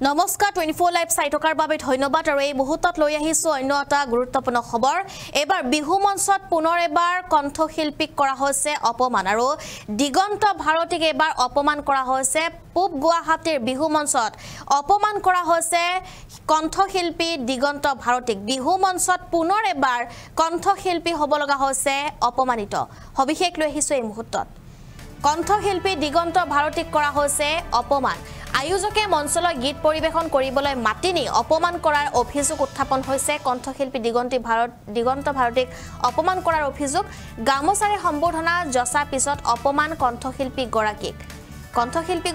নমস্কাৰ 24 লাইভ চাইটকাৰ বাবে ধন্যবাদ আৰু এই মুহূৰ্তত লৈ আহিছো অন্য এটা গুৰুত্বপূৰ্ণ খবৰ এবাৰ বিহু মঞ্চত পুনৰ এবাৰ কণ্ঠশিল্পীক কৰা হৈছে অপমান আৰু দিগন্ত ভাৰতীক এবাৰ অপমান কৰা হৈছে পূব গুৱাহাটীৰ বিহু মঞ্চত অপমান কৰা হৈছে কণ্ঠশিল্পী দিগন্ত ভাৰতীক বিহু মঞ্চত পুনৰ এবাৰ কণ্ঠশিল্পী হ'ব লগা হৈছে অপমানিত হবিশেষ লৈ আহিছো এই মুহূৰ্তত কণ্ঠশিল্পী দিগন্ত ভাৰতীক কৰা হৈছে অপমান আয়োজকে মঞ্চলৈ গীত পৰিবেশন কৰিবলৈ মাতিনি অপমান কৰাৰ অভিযোগ উত্থাপন হৈছে কণ্ঠশিল্পী দিগন্ত ভাৰতীক অপমান কৰাৰ অভিযোগ গামোচাৰে সম্বোধনা জসা পিছত অপমান কণ্ঠশিল্পী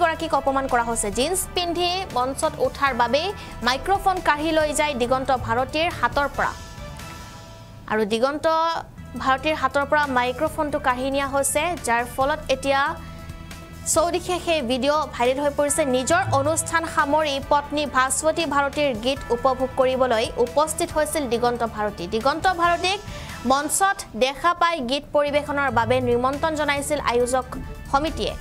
গৰাকীক অপমান কৰা হৈছে জিন্স পিন্ধি মঞ্চত উঠাৰ বাবে মাইক্ৰোফোন কাঢ়ি লৈ যায় দিগন্ত ভাৰতীৰ হাতৰ পৰা আৰু দিগন্ত ভাৰতীৰ হাতৰ পৰা মাইক্ৰোফোনটো কাঢ়ি নিয়া হৈছে যাৰ ফলত এতিয়া সৌদিখে সেই ভিডিও ভাইৰেল হৈ পৰিছে নিজৰ অনুষ্ঠান সামৰি পত্নী ভাস্বতী ভাৰতীৰ গীত উপভোগ কৰিবলৈ উপস্থিত হৈছিল দিগন্ত ভাৰতীক মঞ্চত দেখা পাই গীত পৰিবেশনৰ বাবে নিমন্ত্ৰণ জনাইছিল আয়োজক সমিতিয়ে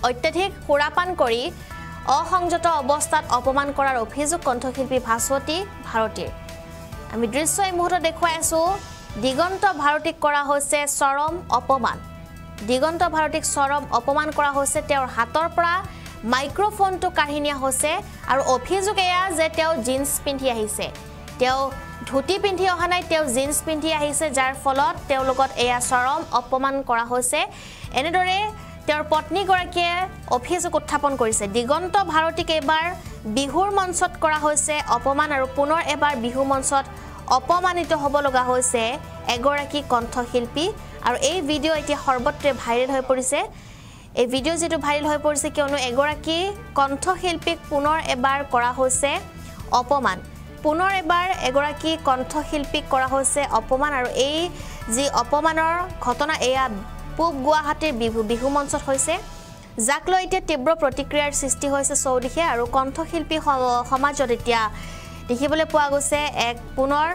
অত্যাধিক সুৰাপান কৰি অসংযত অৱস্থাত অপমান কৰাৰ অভিযোগ কণ্ঠশিল্পী ভাস্বতী ভাৰতীৰ আমি দৃশ্য এই মুহূৰ্তত দেখুৱাই আছো দিগন্ত ভাৰতীক কৰা হৈছে চৰম অপমান দিগন্ত ভাৰতীক চৰম অপমান কৰা হৈছে তেওঁৰ হাতৰ পৰা মাইক্ৰোফোনটো কাঢ়ি নিয়া হৈছে আৰু অভিযোগ এয়া যে তেওঁ জিন্স পিন্ধি আহিছে তেওঁ ধুতি পিন্ধি অহা নাই তেওঁ জিন্স পিন্ধি আহিছে যাৰ ফলত তেওঁ লগত এয়া চৰম অপমান কৰা হৈছে এনেদৰে তেওঁৰ পত্নী গৰাকীয়ে অভিযোগ উত্থাপন কৰিছে দিগন্ত ভাৰতীক এবাৰ বিহুৰ মঞ্চত কৰা হৈছে অপমান আৰু পুনৰ এবাৰ বিহু মঞ্চত অপমানিত হ'ব লগা হৈছে এগৰাকী কণ্ঠশিল্পী আৰু এই ভিডিও এতিয়া সৰ্বত্ৰে ভাইৰেল হৈ পৰিছে এই ভিডিও যেটো ভাইৰেল হৈ পৰিছে কিয়নো এগৰাকী কণ্ঠশিল্পীক পুনৰ এবাৰ কৰা হৈছে অপমান পুনৰ এবাৰ এগৰাকী কণ্ঠশিল্পীক কৰা হৈছে অপমান আৰু এই যি অপমানৰ ঘটনা এয়া পূব গুৱাহাটীৰ বিহু মঞ্চত হৈছে যাক লৈ এতিয়া তীব্ৰ প্ৰতিক্ৰিয়াৰ সৃষ্টি হৈছে চৌদিশে আৰু কণ্ঠশিল্পী সমাজত এতিয়া দেখিবলৈ পোৱা গৈছে এক পুনৰ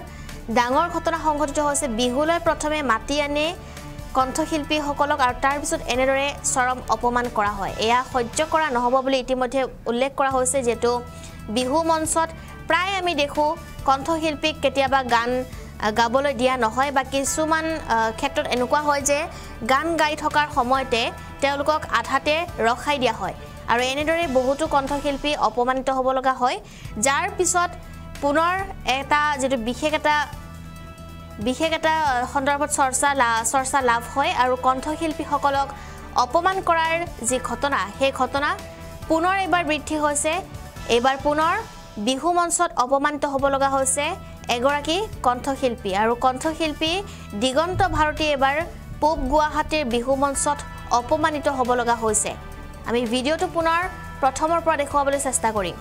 ডাঙৰ ঘটনা সংঘটিত হৈছে বিহুলৈ প্ৰথমে মাতি আনে কণ্ঠশিল্পীসকলক আৰু তাৰ পিছত এনেদৰে চৰম অপমান কৰা হয় এয়া সহ্য কৰা নহব বুলি ইতিমধ্যে উল্লেখ কৰা হৈছে যেটো বিহু মঞ্চত প্ৰায় আমি দেখো কণ্ঠশিল্পীক কেতিয়াবা গান গাবলৈ দিয়া নহয় বা কিছুমান ক্ষেত্ৰত এনেকুৱা হয় যে গান গাই থকাৰ সময়তে তেওঁলোকক আধাতে ৰখাই দিয়া হয় আৰু এনেদৰে বহুতো কণ্ঠশিল্পী অপমানিত হ'ব লগা হয় যাৰ পিছত পুনৰ এটা যেটো বিশেষ এটা সন্দৰ্ভত চৰ্চা লাভ হয় আৰু কণ্ঠশিল্পীসকলক অপমান কৰাৰ যি ঘটনা সেই ঘটনা পুনৰ এবাৰ বৃদ্ধি হৈছে এবাৰ পুনৰ বিহু মঞ্চত অপমানিত হ'ব লগা হৈছে এগৰাকী কণ্ঠশিল্পী আৰু কণ্ঠশিল্পী দিগন্ত ভাৰতী এবাৰ পূব গুৱাহাটীৰ বিহু মঞ্চত অপমানিত হ'ব লগা হৈছে আমি ভিডিওটো পুনৰ প্ৰথমৰ পৰা দেখুৱাবলৈ চেষ্টা কৰিম